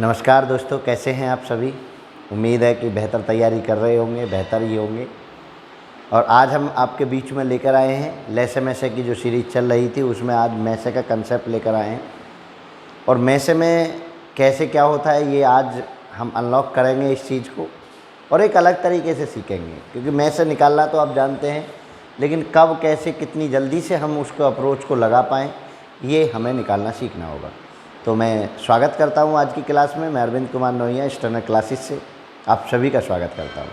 नमस्कार दोस्तों, कैसे हैं आप सभी। उम्मीद है कि बेहतर तैयारी कर रहे होंगे, बेहतर ही होंगे। और आज हम आपके बीच में लेकर आए हैं लैसे मैसे की जो सीरीज़ चल रही थी, उसमें आज मैसे का कंसेप्ट लेकर आए हैं। और मैसे में कैसे क्या होता है ये आज हम अनलॉक करेंगे इस चीज़ को, और एक अलग तरीके से सीखेंगे। क्योंकि मैसे निकालना तो आप जानते हैं, लेकिन कब कैसे कितनी जल्दी से हम उसको अप्रोच को लगा पाएँ ये हमें निकालना सीखना होगा। तो मैं स्वागत करता हूं आज की क्लास में। मैं अरविंद कुमार नोहिया स्टैंडर्ड क्लासेस से आप सभी का स्वागत करता हूं।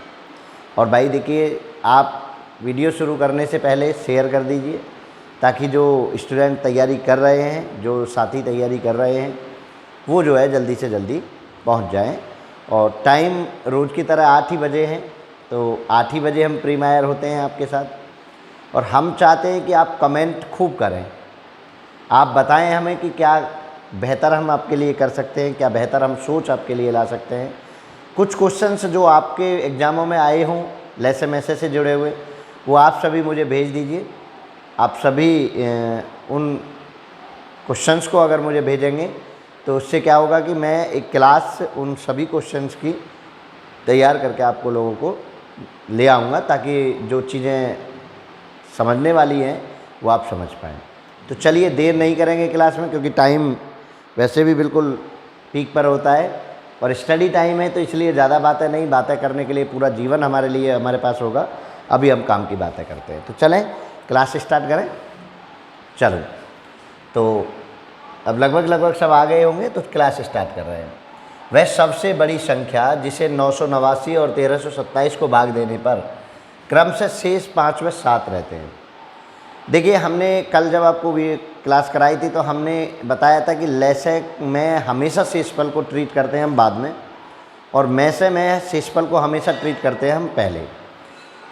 और भाई देखिए, आप वीडियो शुरू करने से पहले शेयर कर दीजिए, ताकि जो स्टूडेंट तैयारी कर रहे हैं, जो साथी तैयारी कर रहे हैं, वो जो है जल्दी से जल्दी पहुंच जाएं। और टाइम रोज़ की तरह 8 ही बजे हैं, तो 8 ही बजे हम प्री मायर होते हैं आपके साथ। और हम चाहते हैं कि आप कमेंट खूब करें, आप बताएं हमें कि क्या बेहतर हम आपके लिए कर सकते हैं, क्या बेहतर हम सोच आपके लिए ला सकते हैं। कुछ क्वेश्चंस जो आपके एग्ज़ामों में आए हों लैसे मैसे से जुड़े हुए, वो आप सभी मुझे भेज दीजिए। आप सभी उन क्वेश्चंस को अगर मुझे भेजेंगे तो उससे क्या होगा कि मैं एक क्लास उन सभी क्वेश्चंस की तैयार करके आपको लोगों को ले आऊँगा, ताकि जो चीज़ें समझने वाली हैं वो आप समझ पाएँ। तो चलिए देर नहीं करेंगे क्लास में, क्योंकि टाइम वैसे भी बिल्कुल पीक पर होता है और स्टडी टाइम है, तो इसलिए ज़्यादा बातें करने के लिए पूरा जीवन हमारे पास होगा। अभी हम काम की बातें करते हैं, तो चलें क्लास स्टार्ट करें। चलो, तो अब लगभग सब आ गए होंगे, तो क्लास स्टार्ट कर रहे हैं। वह सबसे बड़ी संख्या जिसे 989 और 1327 को भाग देने पर क्रम से शेष 5 व 7 रहते हैं। देखिए, हमने कल जब आपको भी क्लास कराई थी तो हमने बताया था कि लैसे में हमेशा शेषफल को ट्रीट करते हैं हम बाद में, और मैसे में शेषफल को हमेशा ट्रीट करते हैं हम पहले।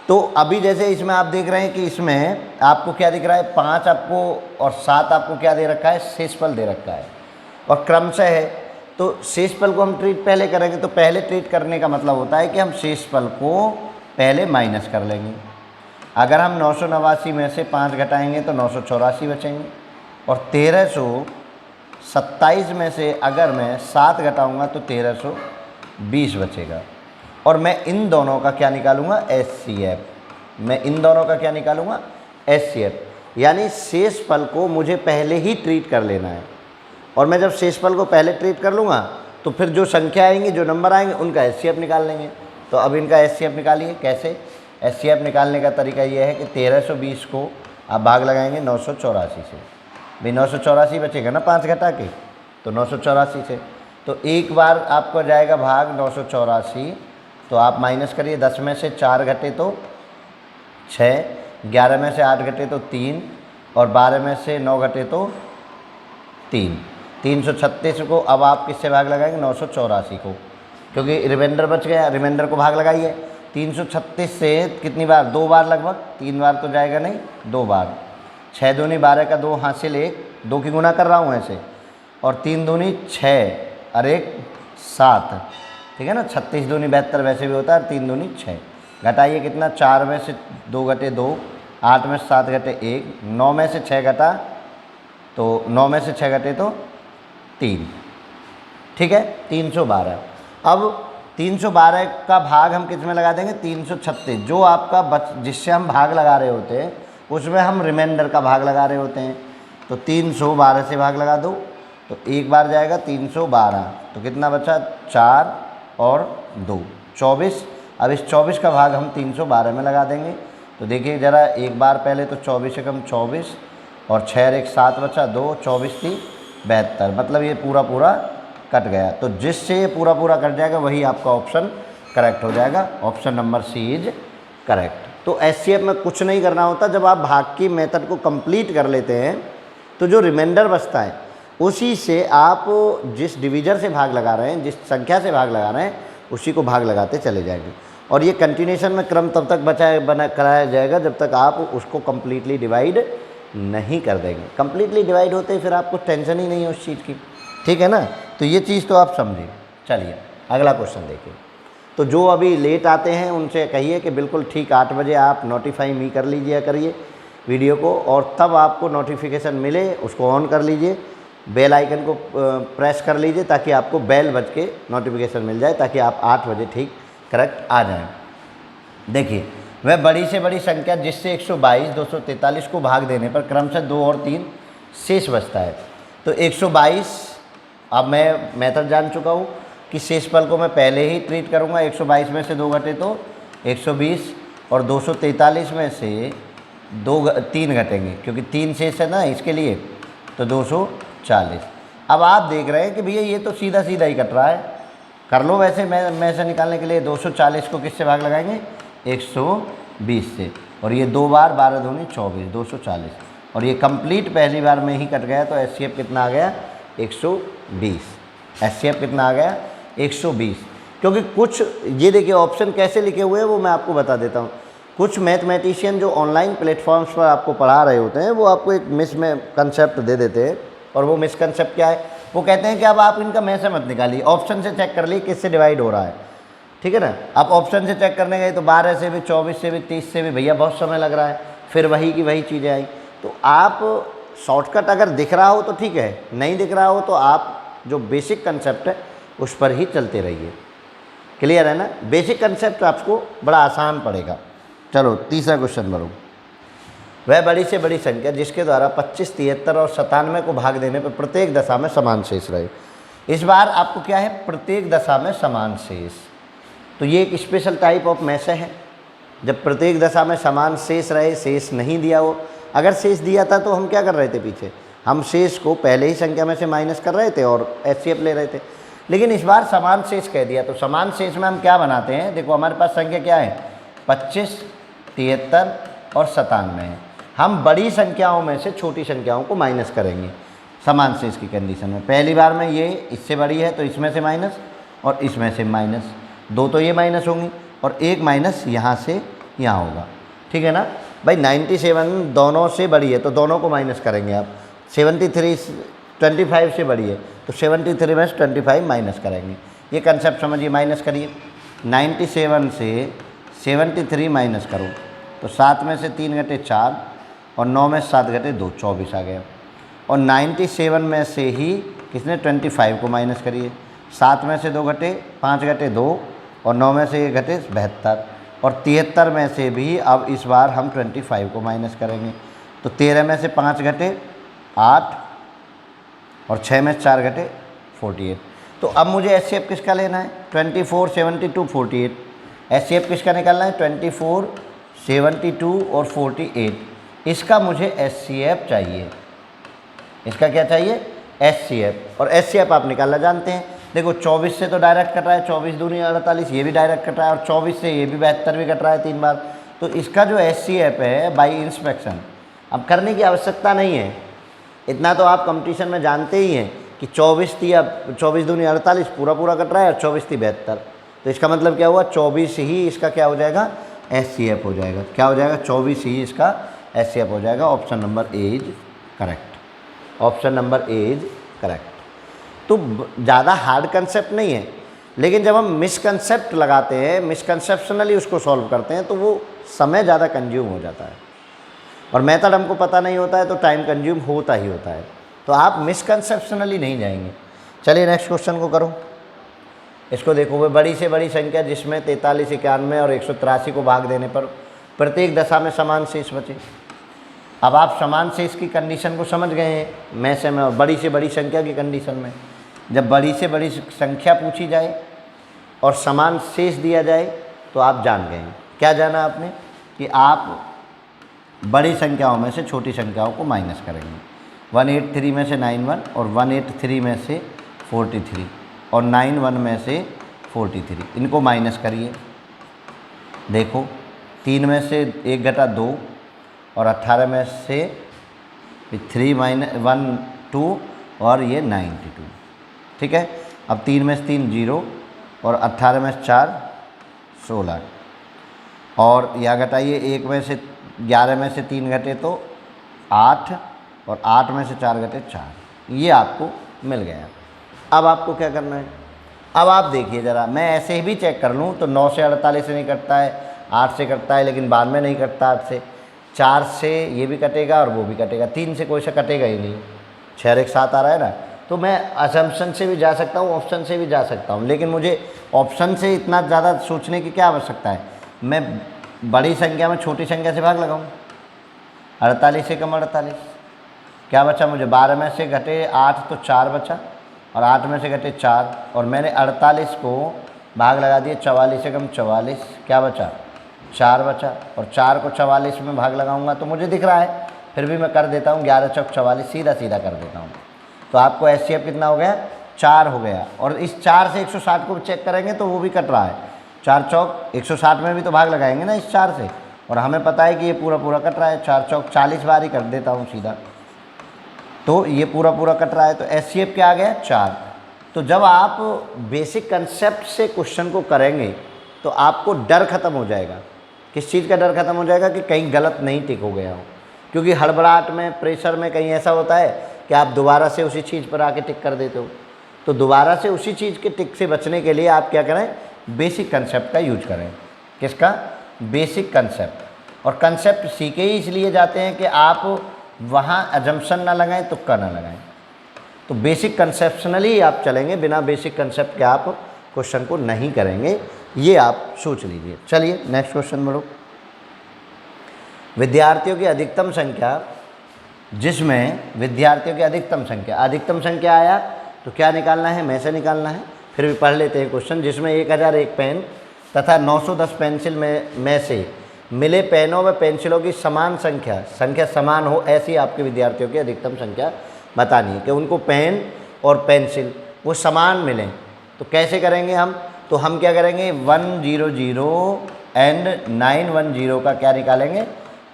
तो अभी जैसे इसमें आप देख रहे हैं कि इसमें आपको क्या दिख रहा है, 5 आपको और 7 आपको क्या दे रखा है, शेषफल दे रखा है, और क्रम से है। तो शेषफल को हम ट्रीट पहले करेंगे, तो पहले ट्रीट करने का मतलब होता है कि हम शेषफल को पहले माइनस कर लेंगे। अगर हम 989 में से 5 घटाएंगे तो 984 बचेंगे, और 1327 में से अगर मैं 7 घटाऊंगा तो 1320 बचेगा। और मैं इन दोनों का क्या निकालूंगा, एचसीएफ। मैं इन दोनों का क्या निकालूंगा, एचसीएफ। यानी शेषफल को मुझे पहले ही ट्रीट कर लेना है, और मैं जब शेषफल को पहले ट्रीट कर लूँगा तो फिर जो संख्या आएंगी, जो नंबर आएंगे, उनका एचसीएफ निकाल लेंगे। तो अब इनका एचसीएफ निकालिए। कैसे एचसीएफ निकालने का तरीका ये है कि 1320 को आप भाग लगाएंगे 984 से। भाई 984 बचेगा ना 5 घटा के, तो 984 से। तो एक बार आपको जाएगा भाग 984, तो आप माइनस करिए। 10 में से 4 घटे तो 6, 11 में से 8 घटे तो 3, और 12 में से 9 घटे तो 3। 336 को अब आप किससे भाग लगाएंगे, 984 को, क्योंकि रिमाइंडर बच गया। रिमाइंडर को भाग लगाइए। 336 से कितनी बार, 2 बार लगभग, 3 बार तो जाएगा नहीं, 2 बार। 6 दूनी 12 का 2 हासिल 1, 2 की गुना कर रहा हूँ ऐसे, और 3 दूनी 6 और 1 7, ठीक है ना। 36 दूनी 72 वैसे भी होता है, और 3 दूनी 6। घटाइए कितना, 4 में से 2 घटे 2, 8 में से 7 घटे 1, 9 में से 6 घटा तो 9 में से 6 घटे तो 3, ठीक है, 312। अब 312 का भाग हम किस में लगा देंगे, 336। जो आपका जिससे हम भाग लगा रहे होते हैं उसमें हम रिमाइंडर का भाग लगा रहे होते हैं। तो 312 से भाग लगा दो, तो एक बार जाएगा 312, तो कितना बचा, 4 और 2 24। अब इस 24 का भाग हम 312 में लगा देंगे। तो देखिए ज़रा, एक बार पहले तो 24 से कम 24, और 6 और 1 7 बचा, 2, 24 थी 72, मतलब ये पूरा कट गया। तो जिससे ये पूरा कट जाएगा वही आपका ऑप्शन करेक्ट हो जाएगा। Option number C is correct. तो एचसीएफ में कुछ नहीं करना होता। जब आप भाग की मेथड को कंप्लीट कर लेते हैं तो जो रिमाइंडर बचता है उसी से आप जिस डिवीजर से भाग लगा रहे हैं, जिस संख्या से भाग लगा रहे हैं, उसी को भाग लगाते चले जाएंगे। और ये कंटिन्यूशन में क्रम तब तक कराया जाएगा जब तक आप उसको कम्प्लीटली डिवाइड नहीं कर देंगे। कम्प्लीटली डिवाइड होते ही फिर आपको टेंशन ही नहीं है उस चीज़ की, ठीक है ना। तो ये चीज़ तो आप समझिए। चलिए अगला क्वेश्चन देखिए। तो जो अभी लेट आते हैं उनसे कहिए कि बिल्कुल ठीक 8 बजे आप नोटिफाई मी कर लीजिए करिए वीडियो को, और तब आपको नोटिफिकेशन मिले उसको ऑन कर लीजिए, बेल आइकन को प्रेस कर लीजिए ताकि आपको बेल बज के नोटिफिकेशन मिल जाए, ताकि आप 8 बजे ठीक करेक्ट आ जाएं। देखिए, वह बड़ी से बड़ी संख्या जिससे 122 243 को भाग देने पर क्रमशः 2 और 3 शेष बचता है। तो 122, अब मैं मेथड जान चुका हूँ कि शेषफल को मैं पहले ही ट्रीट करूँगा। 122 में से 2 घटे तो 120 और 243 में से 3 घटेंगे, क्योंकि 3 शेष है ना इसके लिए, तो 240। अब आप देख रहे हैं कि भैया ये तो सीधा सीधा ही कट रहा है, कर लो वैसे। मैं से निकालने के लिए 240 को किससे भाग लगाएंगे? 120 से, और ये 2 बार 12 दूनी 24, 240, और ये कंप्लीट पहली बार में ही कट गया। तो एचसीएफ कितना आ गया? 120। एचसीएफ कितना आ गया? 120। क्योंकि कुछ ये देखिए ऑप्शन कैसे लिखे हुए हैं वो मैं आपको बता देता हूँ। कुछ मैथमेटिशियन जो ऑनलाइन प्लेटफॉर्म्स पर आपको पढ़ा रहे होते हैं वो आपको एक मिसकंसेप्ट दे देते हैं, और वो मिसकंसेप्ट क्या है? वो कहते हैं कि अब आप इनका में से मत निकालिए, ऑप्शन से चेक कर लीजिए किससे डिवाइड हो रहा है, ठीक है ना। आप ऑप्शन से चेक करने गए तो 12 से भी, 24 से भी, 30 से भी, भैया बहुत समय लग रहा है, फिर वही की वही चीज़ें आई। तो आप शॉर्टकट अगर दिख रहा हो तो ठीक है, नहीं दिख रहा हो तो आप जो बेसिक कंसेप्ट है उस पर ही चलते रहिए। क्लियर है ना? बेसिक कंसेप्ट आपको बड़ा आसान पड़ेगा। चलो तीसरा क्वेश्चन बढ़ो। वह बड़ी से बड़ी संख्या जिसके द्वारा 25, 73 और 97 को भाग देने पर प्रत्येक दशा में समान शेष रहे। इस बार आपको क्या है? प्रत्येक दशा में समान शेष। तो ये एक स्पेशल टाइप ऑफ मैसे है, जब प्रत्येक दशा में समान शेष रहे, शेष नहीं दिया हो। अगर शेष दिया था तो हम क्या कर रहे थे पीछे? हम शेष को पहले ही संख्या में से माइनस कर रहे थे और एचसीएफ ले रहे थे। लेकिन इस बार समान शेष कह दिया, तो समान शेष में हम क्या बनाते हैं? देखो हमारे पास संख्या क्या है? 25, 73 और 97 है। हम बड़ी संख्याओं में से छोटी संख्याओं को माइनस करेंगे समान शेष की कंडीशन में। पहली बार में ये इससे बड़ी है तो इसमें से माइनस और इसमें से माइनस, 2 तो ये माइनस होंगी और 1 माइनस यहाँ से यहाँ होगा, ठीक है ना भाई। 97 दोनों से बड़ी है तो दोनों को माइनस करेंगे आप। 73 25 से बड़ी है तो 73 में से 25 माइनस करेंगे। ये कंसेप्ट समझिए, माइनस करिए। 97 से 73 माइनस करो तो 7 में से 3 घटे 4 और 9 में 7 घटे 2, 24 आ गया। और 97 में से ही किसने? 25 को माइनस करिए। 7 में से 2 घटे 5 घटे 2 और 9 में से 1 घटे 72, और 73 में से भी अब इस बार हम 25 को माइनस करेंगे। तो 13 में से 5 घटे 8 और 6 में 4 घटे 48। तो अब मुझे एचसीएफ किसका लेना है? 24, 72, 48। एचसीएफ किसका निकालना है? 24, 72 और 48। इसका मुझे एचसीएफ चाहिए। इसका क्या चाहिए? एचसीएफ। और एचसीएफ आप निकालना जानते हैं। देखो 24 से तो डायरेक्ट कट रहा है, 24 दूनी 48, ये भी डायरेक्ट कट रहा है, और 24 से ये भी 72 भी कट रहा है 3 बार। तो इसका जो एचसीएफ है बाई इंस्पेक्शन, अब करने की आवश्यकता नहीं है, इतना तो आप कंपटीशन में जानते ही हैं कि 24 दूनी 48 पूरा पूरा कट रहा है और 24 थी 72। तो इसका मतलब क्या हुआ? 24 ही इसका क्या हो जाएगा? एचसीएफ हो जाएगा। क्या हो जाएगा? 24 ही इसका एचसीएफ हो जाएगा। Option number A is correct. Option number A is correct. तो ज़्यादा हार्ड कंसेप्ट नहीं है, लेकिन जब हम मिसकंसेप्ट लगाते हैं, मिसकंसेप्शनली उसको सॉल्व करते हैं, तो वो समय ज़्यादा कंज्यूम हो जाता है, और मेथड हमको पता नहीं होता है तो टाइम कंज्यूम होता ही होता है। तो आप मिसकंसेप्शनली नहीं जाएंगे। चलिए नेक्स्ट क्वेश्चन को करो। इसको देखो, वह बड़ी से बड़ी संख्या जिसमें 43, 91 और 183 को भाग देने पर प्रत्येक दशा में समान शेष बचे। अब आप समान शेष की कंडीशन को समझ गए हैं में से में, और बड़ी से बड़ी संख्या की कंडीशन में जब बड़ी से बड़ी संख्या पूछी जाए और समान शेष दिया जाए तो आप जान गए हैं। क्या जाना आपने? कि आप बड़ी संख्याओं में से छोटी संख्याओं को माइनस करेंगे। 183 में से 91 और 183 में से 43 और 91 में से 43, इनको माइनस करिए। देखो 3 में से 1 घटा 2 और 18 में से 3 - 1 2 और ये 92, ठीक है। अब 3 में से 3 0 और 18 में से 4 16, और या घटाइए 1 में से 11 में से 3 घटे तो 8 और 8 में से 4 घटे 4। ये आपको मिल गया। अब आपको क्या करना है? अब आप देखिए ज़रा, मैं ऐसे ही भी चेक कर लूँ तो 9 से 48 से नहीं कटता है, 8 से कटता है, लेकिन बाद में नहीं कटता 8 से। 4 से ये भी कटेगा और वो भी कटेगा, 3 से कोई सा कटेगा ही नहीं, 6 और 1 7 आ रहा है ना। तो मैं असम्पशन से भी जा सकता हूँ, ऑप्शन से भी जा सकता हूँ, लेकिन मुझे ऑप्शन से इतना ज़्यादा सोचने की क्या आवश्यकता है। मैं बड़ी संख्या में छोटी संख्या से भाग लगाऊँ। 48 से कम 48, क्या बचा मुझे, 12 में से घटे 8 तो 4 बचा, और 8 में से घटे 4, और मैंने 48 को भाग लगा दिए 44 से कम 44, क्या बचा, 4 बचा, और 4 को 44 में भाग लगाऊंगा तो मुझे दिख रहा है, फिर भी मैं कर देता हूँ 11 चौक 44, सीधा सीधा कर देता हूँ। तो आपको एचसीएफ कितना हो गया, 4 हो गया। और इस 4 से 160 को चेक करेंगे तो वो भी कट रहा है, 4 चौक 160 में भी तो भाग लगाएंगे ना इस 4 से, और हमें पता है कि ये पूरा पूरा कट रहा है, 4 चौक 40 बार ही कर देता हूँ सीधा, तो ये पूरा पूरा कट रहा है। तो एचसीएफ क्या आ गया, 4। तो जब आप बेसिक कंसेप्ट से क्वेश्चन को करेंगे तो आपको डर खत्म हो जाएगा। किस चीज़ का डर खत्म हो जाएगा, कि कहीं गलत नहीं टिक हो गया हो। क्योंकि हड़बड़ाहट में, प्रेशर में कहीं ऐसा होता है कि आप दोबारा से उसी चीज़ पर आके टिक कर देते हो। तो दोबारा से उसी चीज़ के टिक से बचने के लिए आप क्या करें, बेसिक कंसेप्ट का यूज करें। किसका, बेसिक कंसेप्ट। और कंसेप्ट सीखे ही इसलिए जाते हैं कि आप वहाँ अजम्पशन ना लगाएं, तुक्का ना लगाएं। तो बेसिक कंसेप्शनली आप चलेंगे, बिना बेसिक कंसेप्ट के आप क्वेश्चन को नहीं करेंगे, ये आप सोच लीजिए। चलिए नेक्स्ट क्वेश्चन बढ़ो। विद्यार्थियों की अधिकतम संख्या, जिसमें विद्यार्थियों की अधिकतम संख्या आया तो क्या निकालना है, में से निकालना है। फिर भी पढ़ लेते हैं क्वेश्चन। जिसमें 1001 पेन तथा 910 पेंसिल में से मिले पेनों व पेंसिलों की समान संख्या समान हो, ऐसी आपके विद्यार्थियों की अधिकतम संख्या बतानी है। कि उनको पेन और पेंसिल वो समान मिलें। तो कैसे करेंगे हम, तो हम क्या करेंगे, 100 एंड 910 का क्या निकालेंगे,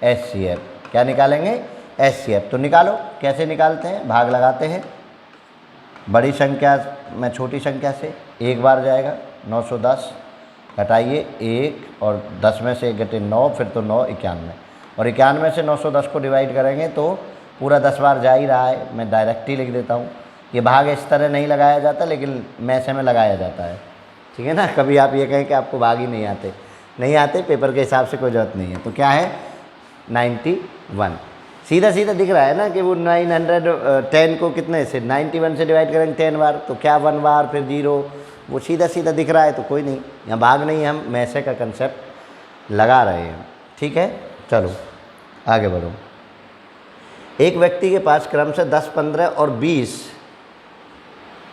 एचसीएफ। क्या निकालेंगे, एचसीएफ। तो निकालो, कैसे निकालते हैं, भाग लगाते हैं। बड़ी संख्या में छोटी संख्या से एक बार जाएगा, 910 घटाइए 1, और 10 में से 1 घटे 9, फिर तो 9 91, और 91 से 910 को डिवाइड करेंगे तो पूरा 10 बार जा ही रहा है। मैं डायरेक्ट ही लिख देता हूँ। ये भाग इस तरह नहीं लगाया जाता, लेकिन मैसे में लगाया जाता है, ठीक है ना। कभी आप ये कहें कि आपको भाग ही नहीं आते, पेपर के हिसाब से कोई ज़रूरत नहीं है। तो क्या है, 91। सीधा सीधा दिख रहा है ना कि वो 910 को कितने से, 91 से डिवाइड करेंगे 10 बार, तो क्या 1 बार फिर 0, वो सीधा सीधा दिख रहा है। तो कोई नहीं, यहाँ भाग नहीं है, हम मैसे का कंसेप्ट लगा रहे हैं, ठीक है। चलो आगे बढ़ो। एक व्यक्ति के पास क्रम से 10, 15 और 20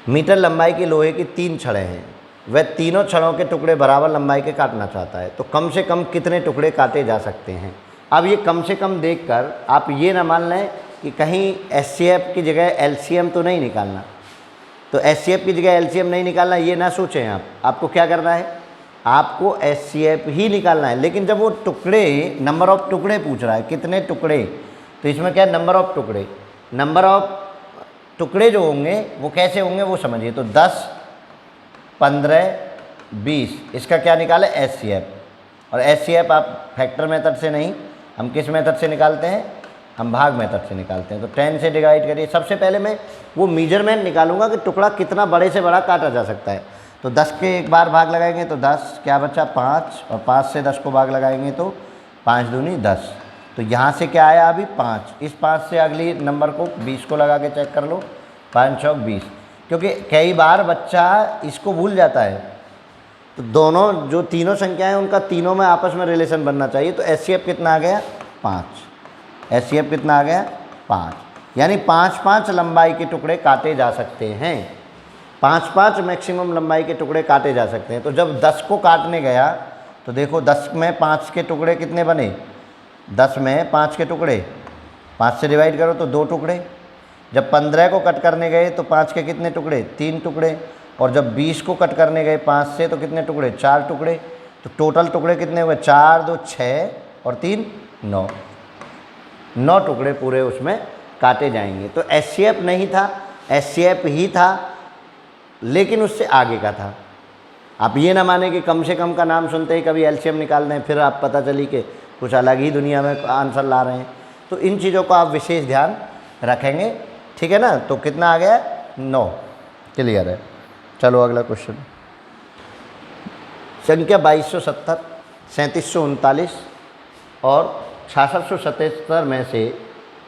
मीटर लंबाई की लोहे की 3 छड़ें हैं। वह तीनों छड़ों के टुकड़े बराबर लंबाई के काटना चाहता है। तो कम से कम कितने टुकड़े काटे जा सकते हैं। अब ये कम से कम देखकर आप ये ना मान लें कि कहीं एचसीएफ की जगह एलसीएम तो नहीं निकालना। तो एचसीएफ की जगह एलसीएम नहीं निकालना, ये ना सोचें आप। आपको क्या करना है, आपको एचसीएफ ही निकालना है। लेकिन जब वो टुकड़े, नंबर ऑफ टुकड़े पूछ रहा है, कितने टुकड़े, तो इसमें क्या है, नंबर ऑफ टुकड़े। नंबर ऑफ टुकड़े जो होंगे वो कैसे होंगे वो समझिए। तो 10, 15, 20, इसका क्या निकाले, एचसीएफ। और एचसीएफ आप फैक्टर मेथड से नहीं, हम किस मेथड से निकालते हैं, हम भाग मेथड से निकालते हैं। तो 10 से डिवाइड करिए। सबसे पहले मैं वो मेजरमेंट निकालूंगा कि टुकड़ा कितना बड़े से बड़ा काटा जा सकता है। तो 10 के एक बार भाग लगाएंगे तो 10, क्या बचा 5, और 5 से 10 को भाग लगाएंगे तो 5 दूनी 10। तो यहाँ से क्या आया अभी 5, इस 5 से अगली नंबर को 20 को लगा के चेक कर लो, 5 चौक 20। क्योंकि कई बार बच्चा इसको भूल जाता है। तो दोनों जो तीनों संख्याएं हैं उनका तीनों में आपस में रिलेशन बनना चाहिए। तो एचसीएफ कितना आ गया, 5। एचसीएफ कितना आ गया, 5। यानी 5-5 लंबाई के टुकड़े काटे जा सकते हैं। 5-5 मैक्सिमम लंबाई के टुकड़े काटे जा सकते हैं। तो जब 10 को काटने गया तो देखो 10 में 5 के टुकड़े कितने बने, 10 में 5 के टुकड़े, 5 से डिवाइड करो तो 2 टुकड़े। जब 15 को कट करने गए तो 5 के कितने टुकड़े, 3 टुकड़े। और जब 20 को कट करने गए 5 से तो कितने टुकड़े, 4 टुकड़े। तो टोटल टुकड़े कितने हुए, 4, 2, 6 और 3, 9। 9 टुकड़े पूरे उसमें काटे जाएंगे। तो एचसीएफ नहीं था, एचसीएफ ही था, लेकिन उससे आगे का था। आप ये ना माने कि कम से कम का नाम सुनते ही कभी एलसीएम निकाल दें, फिर आप पता चली कि कुछ अलग ही दुनिया में आंसर ला रहे हैं। तो इन चीज़ों को आप विशेष ध्यान रखेंगे, ठीक है ना। तो कितना आ गया, 9, क्लियर है। चलो अगला क्वेश्चन। संख्या 2270, 3739 और 6677 में से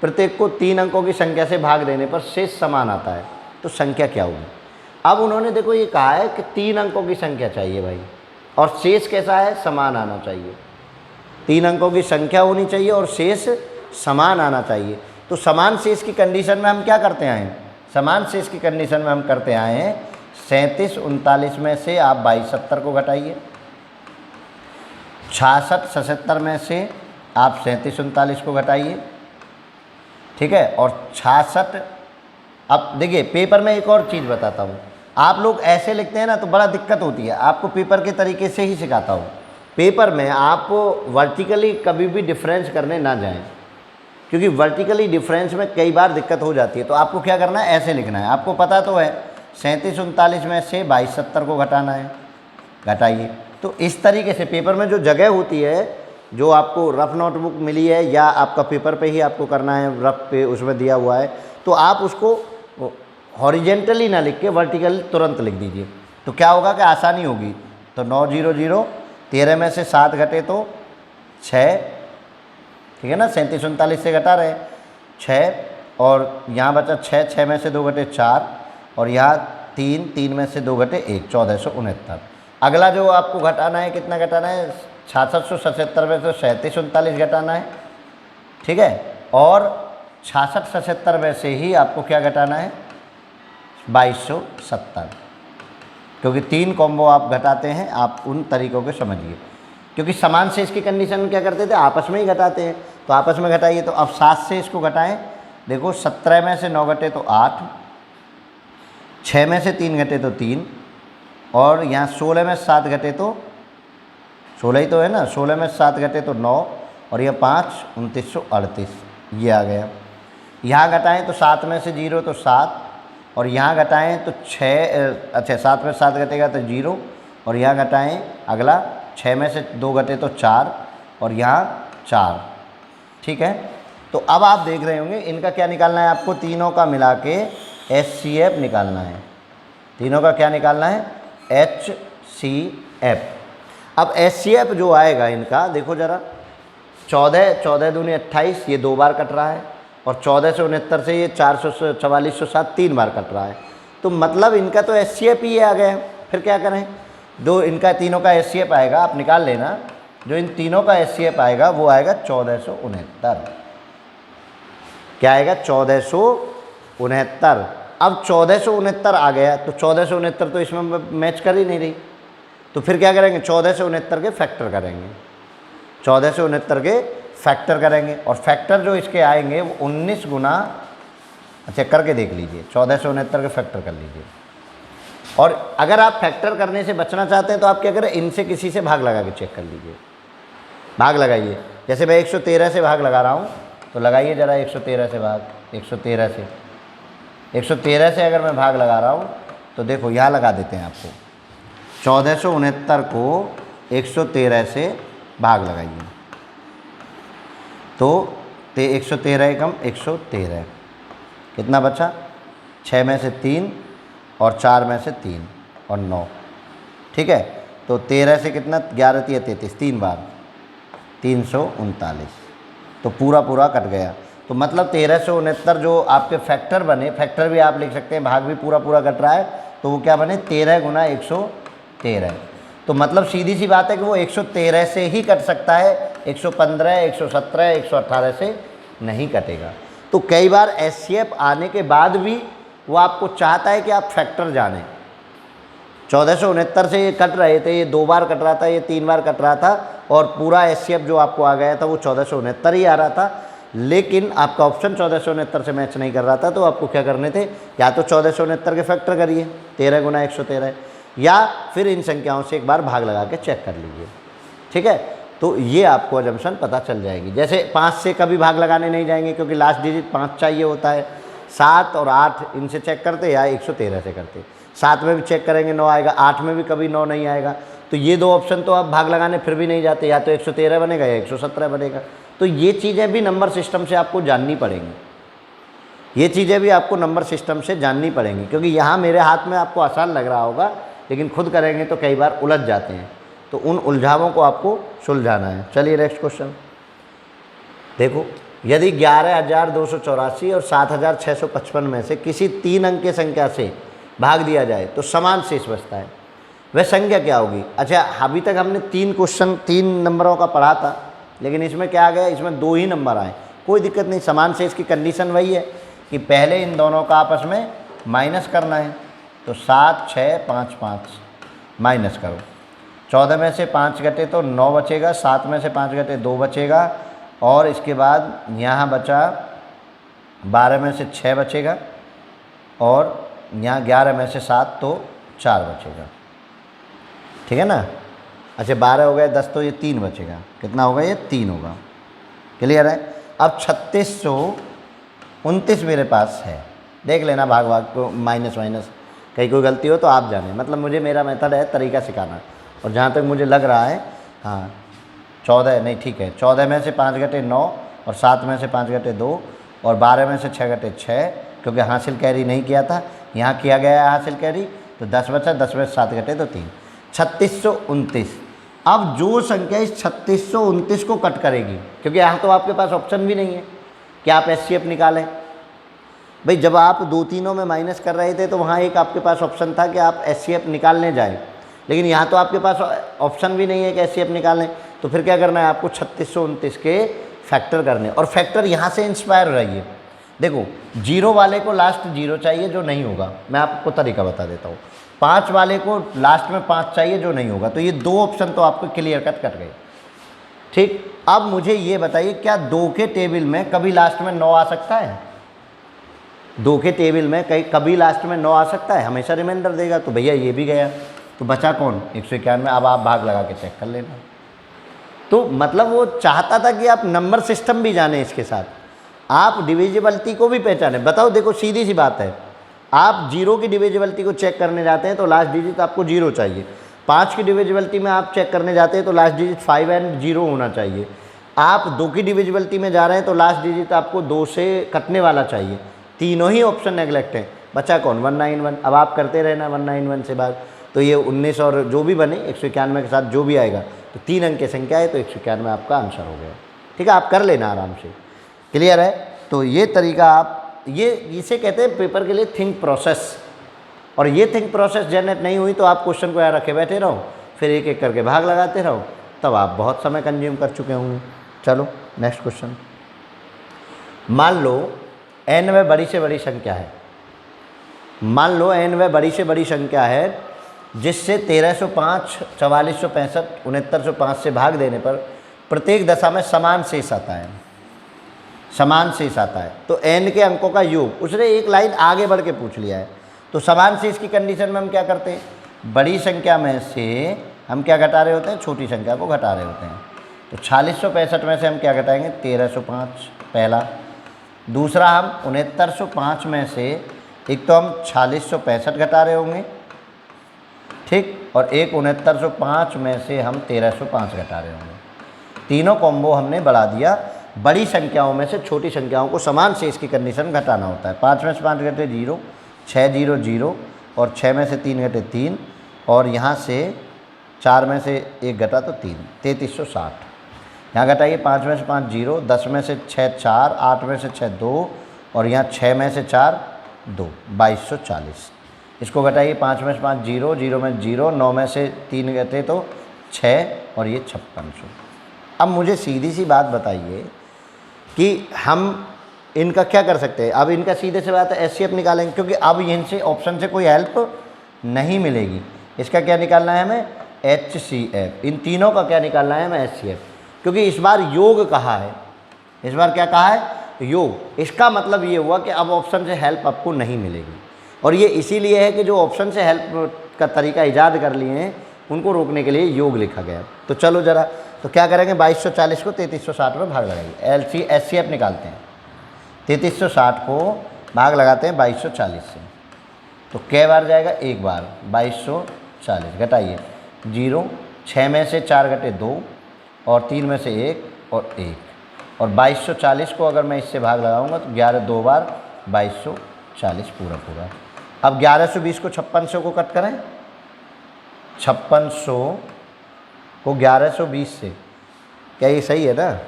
प्रत्येक को 3 अंकों की संख्या से भाग देने पर शेष समान आता है, तो संख्या क्या होगी। अब उन्होंने देखो ये कहा है कि 3 अंकों की संख्या चाहिए भाई, और शेष कैसा है, समान आना चाहिए। 3 अंकों की संख्या होनी चाहिए और शेष समान आना चाहिए। तो समान शेष की कंडीशन में हम क्या करते आए हैं, समान शेष की कंडीशन में हम करते आए हैं 37 39 में से आप 22 70 को घटाइए, 66 77 में से आप 37 39 को घटाइए, ठीक है। और 66, अब देखिए पेपर में एक और चीज़ बताता हूँ, आप लोग ऐसे लिखते हैं ना तो बड़ा दिक्कत होती है, आपको पेपर के तरीके से ही सिखाता हूँ। पेपर में आप वर्टिकली कभी भी डिफरेंस करने ना जाएं, क्योंकि वर्टिकली डिफरेंस में कई बार दिक्कत हो जाती है। तो आपको क्या करना है, ऐसे लिखना है। आपको पता तो है 37 39 में से 22 70 को घटाना है, घटाइए। तो इस तरीके से पेपर में जो जगह होती है, जो आपको रफ नोटबुक मिली है या आपका पेपर पे ही आपको करना है, रफ पे उसमें दिया हुआ है, तो आप उसको हॉरिजेंटली ना लिख के वर्टिकल तुरंत लिख दीजिए, तो क्या होगा कि आसानी होगी। तो 9 0 0, 13 में से 7 घटे तो 6, ठीक है ना, 37 39 से घटा रहे 6, और यहाँ बचा 6, 6 में से 2 घटे 4, और यहाँ 3, 3 में से 2 घटे 1, 1469। अगला जो आपको घटाना है, कितना घटाना है, 6677 में से 37 39 घटाना है, ठीक है। और 66 77 में से ही आपको क्या घटाना है, 2270, क्योंकि 3 कॉम्बो आप घटाते हैं, आप उन तरीक़ों को समझिए। क्योंकि समान शेष की कंडीशन में क्या करते थे, आपस में ही घटाते हैं, तो आपस में घटाइए। तो अब 7 से इसको घटाएं, देखो 17 में से 9 घटे तो 8, 6 में से 3 घटे तो 3, और यहाँ 16 में 7 घटे तो 16 ही तो है ना, 16 में 7 घटे तो 9, और यह 5 2938, ये आ गया। यहाँ घटाएं तो 7 में से 0 तो 7, और यहाँ घटाएं तो 6, अच्छा 7 में 7 घटेगा तो 0, और यहाँ घटाएं अगला 6 में से 2 घटे तो 4, और यहाँ 4, ठीक है। तो अब आप देख रहे होंगे इनका क्या निकालना है, आपको तीनों का मिला के HCF निकालना है। तीनों का क्या निकालना है, HCF। अब HCF जो आएगा इनका, देखो ज़रा, 14 14 दूनी 28, ये 2 बार कट रहा है, और 14 से 69 से ये 4407 3 बार कट रहा है। तो मतलब इनका तो HCF ही आ गया। फिर क्या करें, दो इनका तीनों का HCF आएगा, आप निकाल लेना। जो इन तीनों का HCF आएगा वो आएगा 1469। क्या आएगा, 1469। अब 1469 आ गया, तो 1469 तो इसमें मैच कर ही नहीं रही, तो फिर क्या करेंगे, 1469 के फैक्टर करेंगे, 1469 के फैक्टर करेंगे। और फैक्टर जो इसके आएंगे वो 19 गुना, अच्छा करके देख लीजिए, 1469 के फैक्टर कर लीजिए। और अगर आप फैक्टर करने से बचना चाहते हैं तो आप क्या करें, इनसे किसी से भाग लगा के चेक कर लीजिए, भाग लगाइए। जैसे मैं 113 से भाग लगा रहा हूँ, तो लगाइए ज़रा 113 से भाग, 113 से अगर मैं भाग लगा रहा हूँ, तो देखो यहाँ लगा देते हैं आपको, 1469 को 113 से भाग लगाइए, तो 113 कम 113, कितना बचा, 6 में से 3 और 4 में से 3 और 9, ठीक है। तो 13 से कितना, 11 3 33, 3 बार 339, तो पूरा पूरा कट गया। तो मतलब 1369 जो आपके फैक्टर बने, फैक्टर भी आप लिख सकते हैं, भाग भी पूरा पूरा कट रहा है, तो वो क्या बने, 13 गुना 113। तो मतलब सीधी सी बात है कि वो 113 से ही कट सकता है, 115 117 118 से नहीं कटेगा। तो कई बार HCF आने के बाद भी वो आपको चाहता है कि आप फैक्टर जानें। 1469 से ये कट रहे थे, ये 2 बार कट रहा था, ये 3 बार कट रहा था, और पूरा HCF जो आपको आ गया था वो 1469 ही आ रहा था। लेकिन आपका ऑप्शन 1469 से मैच नहीं कर रहा था, तो आपको क्या करने थे, या तो 1469 के फैक्टर करिए 13 गुना 113, या फिर इन संख्याओं से एक बार भाग लगा के चेक कर लीजिए, ठीक है। तो ये आपको अजम्पशन पता चल जाएगी। जैसे 5 से कभी भाग लगाने नहीं जाएंगे, क्योंकि लास्ट डिजिट 5 चाहिए होता है। 7 और 8 इनसे चेक करते या 113 से करते, 7 में भी चेक करेंगे 9 आएगा, 8 में भी कभी 9 नहीं आएगा। तो ये 2 ऑप्शन तो आप भाग लगाने फिर भी नहीं जाते, या तो 113 बनेगा या 117 बनेगा। तो ये चीज़ें भी नंबर सिस्टम से आपको जाननी पड़ेंगी, ये चीज़ें भी आपको नंबर सिस्टम से जाननी पड़ेंगी, क्योंकि यहाँ मेरे हाथ में आपको आसान लग रहा होगा, लेकिन खुद करेंगे तो कई बार उलझ जाते हैं। तो उन उलझावों को आपको सुलझाना है। चलिए नेक्स्ट क्वेश्चन देखो, यदि 11,284 और 7,655 में से किसी 3 अंक की संख्या से भाग दिया जाए तो समान शेष बचता है, वह संख्या क्या होगी? अच्छा, अभी तक हमने 3 क्वेश्चन 3 नंबरों का पढ़ा था, लेकिन इसमें क्या आ गया, इसमें 2 ही नंबर आए। कोई दिक्कत नहीं, समान शेष की कंडीशन वही है कि पहले इन दोनों का आपस में माइनस करना है। तो 7, 6, 5, 5 माइनस करो। 14 में से 5 घटे तो 9 बचेगा, 7 में से 5 घटे 2 बचेगा, और इसके बाद यहाँ बचा 12 में से 6 बचेगा, और यहाँ 11 में से 7 तो 4 बचेगा। ठीक है ना? अच्छा, 12 हो गए, 10 तो ये 3 बचेगा। कितना होगा? ये 3 होगा। क्लियर है? अब 3629 मेरे पास है। देख लेना भाग भाग को, माइनस माइनस कहीं कोई गलती हो तो आप जाने, मतलब मुझे मेरा मेथड है तरीका सिखाना। और जहाँ तक मुझे लग रहा है, हाँ 14 नहीं, ठीक है, 14 में से 5 घटे 9, और 7 में से 5 घटे 2, और 12 में से 6 घटे 6, क्योंकि हासिल कैरी नहीं किया था, यहाँ किया गया है हासिल कैरी, तो 10 बचा, 10 में से 7 घटे तो 3, 3629। अब जो संख्या इस 3629 को कट करेगी, क्योंकि यहाँ तो आपके पास ऑप्शन भी नहीं है कि आप एचसीएफ निकालें। भाई जब आप 2-3 में माइनस कर रहे थे तो वहाँ एक आपके पास ऑप्शन था कि आप एचसीएफ निकालने जाएं, लेकिन यहाँ तो आपके पास ऑप्शन भी नहीं है कि एचसीएफ निकालें। तो फिर क्या करना है आपको? 3629 के फैक्टर करने, और फैक्टर यहाँ से इंस्पायर रहिए। देखो, 0 वाले को लास्ट 0 चाहिए, जो नहीं होगा, मैं आपको तरीका बता देता हूँ। 5 वाले को लास्ट में 5 चाहिए, जो नहीं होगा। तो ये 2 ऑप्शन तो आपको क्लियर कट गए। ठीक, अब मुझे ये बताइए, क्या 2 के टेबल में कभी लास्ट में 9 आ सकता है? 2 के टेबल में कभी लास्ट में 9 आ सकता है? हमेशा रिमाइंडर देगा। तो भैया ये भी गया, तो बचा कौन? 191। अब आप भाग लगा के चेक कर लेना। तो मतलब वो चाहता था कि आप नंबर सिस्टम भी जाने, इसके साथ आप डिविजिबिलिटी को भी पहचाने। बताओ, देखो सीधी सी बात है, आप 0 की डिविजिबिलिटी को चेक करने जाते हैं तो लास्ट डिजिट आपको 0 चाहिए। 5 की डिविजिबिलिटी में आप चेक करने जाते हैं तो लास्ट डिजिट 5 एंड 0 होना चाहिए। आप 2 की डिविजिबिलिटी में जा रहे हैं तो लास्ट डिजिट आपको 2 से कटने वाला चाहिए। तीनों ही ऑप्शन नेगलेक्ट है। बचा कौन? 191। अब आप करते रहना 191 से बाद, तो ये 19 और जो भी बने 191 के साथ जो भी आएगा, तो 3 अंक की संख्या है, तो 191 आपका आंसर हो गया। ठीक है, आप कर लेना आराम से। क्लियर है? तो ये तरीका आप, ये इसे कहते हैं पेपर के लिए थिंक प्रोसेस। और ये थिंक प्रोसेस जनरेट नहीं हुई तो आप क्वेश्चन को यहाँ रखे बैठे रहो, फिर एक एक करके भाग लगाते रहो, तब आप बहुत समय कंज्यूम कर चुके होंगे। चलो नेक्स्ट क्वेश्चन। मान लो n वह बड़ी से बड़ी संख्या है। मान लो n वह बड़ी से बड़ी संख्या है जिससे 1305, 4465, 6905 से भाग देने पर प्रत्येक दशा में समान शेष आता है। समान शेष आता है तो n के अंकों का योग, उसने एक लाइन आगे बढ़ के पूछ लिया है। तो समान शेष की कंडीशन में हम क्या करते हैं? बड़ी संख्या में से हम क्या घटा रहे होते हैं? छोटी संख्या को घटा रहे होते हैं। तो 4665 में से हम क्या घटाएंगे? 1305 पहला। दूसरा, हम 6905 में से एक तो हम 4665 घटा रहे होंगे, ठीक, और एक 6905 में से हम 1305 घटा रहे होंगे। तीनों कॉम्बो हमने बढ़ा दिया। बड़ी संख्याओं में से छोटी संख्याओं को समान शेष की कंडीशन घटाना होता है। 5 में से 5 घटे 0, 6 0 0, और 6 में से 3 घटे 3, और यहाँ से 4 में से 1 घटा तो 3, 3360। यहाँ घटाइए, 5 में से 5 0, 10 में से 6 4, 8 में से 6 2, और यहाँ 6 में से 4 2, 2240। इसको घटाइए, 5 में से 5 0, 0 में 0, 9 में से 3 घटे तो 6, और ये 5600। अब मुझे सीधी सी बात बताइए कि हम इनका क्या कर सकते हैं? अब इनका सीधे से बात है एचसीएफ निकालेंगे, क्योंकि अब इनसे ऑप्शन से कोई हेल्प नहीं मिलेगी। इसका क्या निकालना है हमें? एचसीएफ। इन तीनों का क्या निकालना है हमें? एचसीएफ। क्योंकि इस बार योग कहा है, इस बार क्या कहा है? योग। इसका मतलब ये हुआ कि अब ऑप्शन से हेल्प आपको नहीं मिलेगी, और ये इसीलिए है कि जो ऑप्शन से हेल्प का तरीका ईजाद कर लिए हैं उनको रोकने के लिए योग लिखा गया। तो चलो ज़रा, तो क्या करेंगे? 2240 को 3360 में भाग लगाएंगे। एचसीएफ निकालते हैं। 3360 को भाग लगाते हैं 2240 से, तो कै बार जाएगा? एक बार। 2240 घटाइए, 0, 6 में से 4 घटे 2, और 3 में से 1 और 1, और 2240 को अगर मैं इससे भाग लगाऊंगा तो 11 2 बार 2240 पूरा। अब 1120 को 5600 को कट करें। 5600 को 1120 से, क्या ये सही है ना?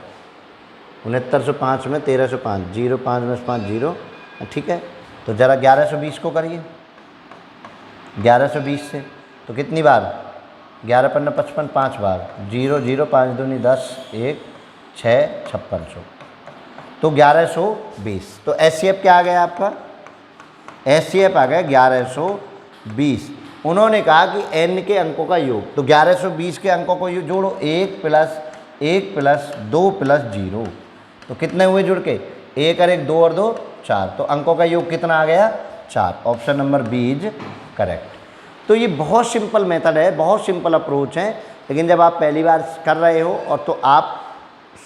6905 में 1305, 05 में 5 0, ठीक है। तो ज़रा 1120 को करिए, 1120 से तो कितनी बार, 11 पन्ना 55, 5 बार, 0 0 5 दूनी 10, 1 6 5600, तो 1120। तो एचसीएफ क्या आ गया आपका, एचसीएफ आ गया 1120। उन्होंने कहा कि n के अंकों का योग, तो 1120 के अंकों को जोड़ो, 1 प्लस 1 प्लस 2 प्लस 0, तो कितने हुए जुड़ के, 1 और 1 2 और 2 4, तो अंकों का योग कितना आ गया 4। Option number B is correct. तो ये बहुत सिंपल मेथड है, बहुत सिंपल अप्रोच है, लेकिन जब आप पहली बार कर रहे हो और तो आप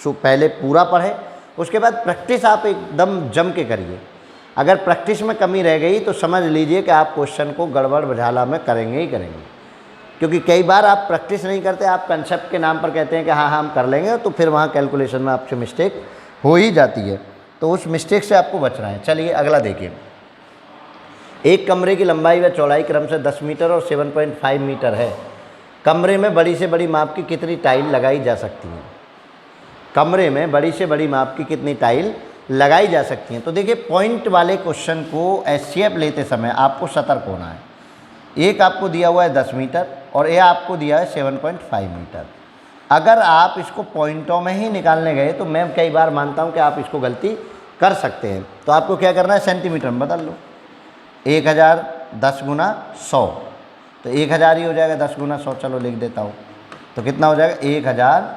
पहले पूरा पढ़े, उसके बाद प्रैक्टिस आप एकदम जम के करिए। अगर प्रैक्टिस में कमी रह गई तो समझ लीजिए कि आप क्वेश्चन को गड़बड़ बझाला में करेंगे ही करेंगे, क्योंकि कई बार आप प्रैक्टिस नहीं करते, आप कंसेप्ट के नाम पर कहते हैं कि हाँ हम कर लेंगे, तो फिर वहाँ कैलकुलेशन में आपसे मिस्टेक हो ही जाती है। तो उस मिस्टेक से आपको बचना है। चलिए अगला देखिए, एक कमरे की लंबाई व चौड़ाई क्रम से 10 मीटर और 7.5 मीटर है। कमरे में बड़ी से बड़ी माप की कितनी टाइल लगाई जा सकती हैं, कमरे में बड़ी से बड़ी माप की कितनी टाइल लगाई जा सकती हैं। तो देखिए पॉइंट वाले क्वेश्चन को एचसीएफ लेते समय आपको सतर्क होना है। एक आपको दिया हुआ है 10 मीटर और ये आपको दिया है 7.5 मीटर। अगर आप इसको पॉइंटों में ही निकालने गए तो मैं कई बार मानता हूँ कि आप इसको गलती कर सकते हैं। तो आपको क्या करना है, सेंटीमीटर में बदल लो, 1000 10 गुना 100, तो 1000 ही हो जाएगा, 10 गुना 100 चलो लिख देता हूँ, तो कितना हो जाएगा 1000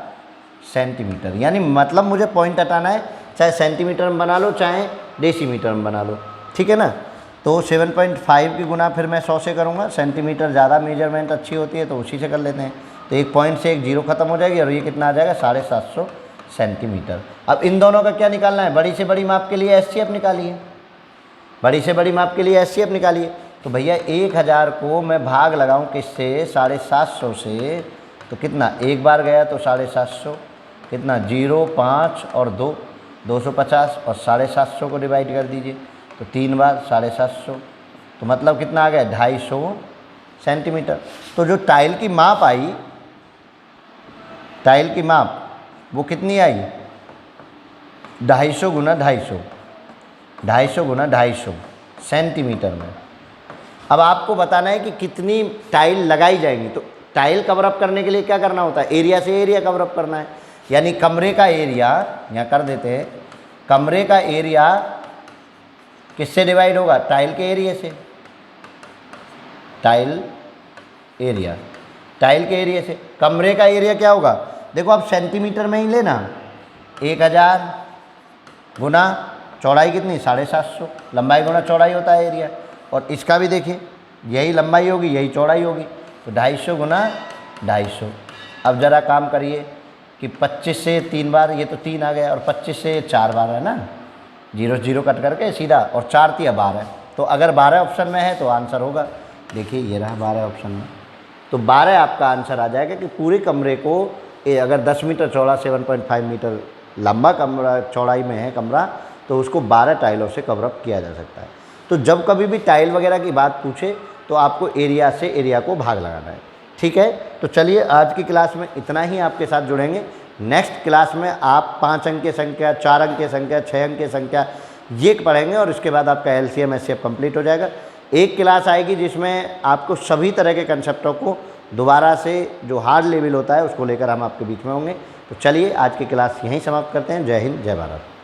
सेंटीमीटर। यानी मतलब मुझे पॉइंट हटाना है, चाहे सेंटीमीटर में बना लो चाहे डेसीमीटर में बना लो, ठीक है ना। तो 7.5 की गुना फिर मैं 100 से करूँगा, सेंटीमीटर ज़्यादा मेजरमेंट अच्छी होती है तो उसी से कर लेते हैं। तो एक पॉइंट से एक जीरो खत्म हो जाएगी और ये कितना आ जाएगा 750 सेंटीमीटर। अब इन दोनों का क्या निकालना है, बड़ी से बड़ी माप के लिए एचसीएफ निकालिए, बड़ी से बड़ी माप के लिए एचसीएफ निकालिए। तो भैया 1000 को मैं भाग लगाऊं किससे, 750 से, तो कितना, एक बार गया तो 750, कितना 0 5 और 2 250 और 750 को डिवाइड कर दीजिए, तो 3 बार 750, तो मतलब कितना आ गया 250 सेंटीमीटर। तो जो टाइल की माप आई, टाइल की माप वो कितनी आई, 250 गुना 250, 250 गुना 250 सेंटीमीटर में। अब आपको बताना है कि कितनी टाइल लगाई जाएंगी। तो टाइल कवर अप करने के लिए क्या करना होता है, एरिया से एरिया कवर अप करना है। यानी कमरे का एरिया यहाँ कर देते हैं, कमरे का एरिया किससे डिवाइड होगा, टाइल के एरिया से, टाइल एरिया, टाइल के एरिया से। कमरे का एरिया क्या होगा, देखो आप सेंटीमीटर में ही लेना, 1000 गुना चौड़ाई कितनी 750, लंबाई गुना चौड़ाई होता है एरिया, और इसका भी देखिए यही लंबाई होगी यही चौड़ाई होगी, तो 250 गुना 250। अब ज़रा काम करिए कि 25 से 3 बार, ये तो 3 आ गया, और 25 से 4 बार है ना, 0 0 कट करके सीधा, और 4 3 12, तो अगर 12 ऑप्शन में है तो आंसर होगा, देखिए ये रहा 12 ऑप्शन में, तो 12 आपका आंसर आ जाएगा। कि पूरे कमरे को अगर 10 मीटर चौड़ा 7.5 मीटर लंबा कमरा चौड़ाई में है कमरा, तो उसको 12 टाइलों से कवर अप किया जा सकता है। तो जब कभी भी टाइल वगैरह की बात पूछे तो आपको एरिया से एरिया को भाग लगाना है, ठीक है। तो चलिए आज की क्लास में इतना ही आपके साथ जुड़ेंगे। नेक्स्ट क्लास में आप 5 अंक की संख्या, 4 अंक की संख्या, 6 अंक की संख्या ये पढ़ेंगे, और इसके बाद आपका एलसीएम एचसीएफ कंप्लीट हो जाएगा। एक क्लास आएगी जिसमें आपको सभी तरह के कंसेप्टों को दोबारा से जो हार्ड लेवल होता है उसको लेकर हम आपके बीच में होंगे। तो चलिए आज की क्लास यहीं समाप्त करते हैं। जय हिंद, जय भारत।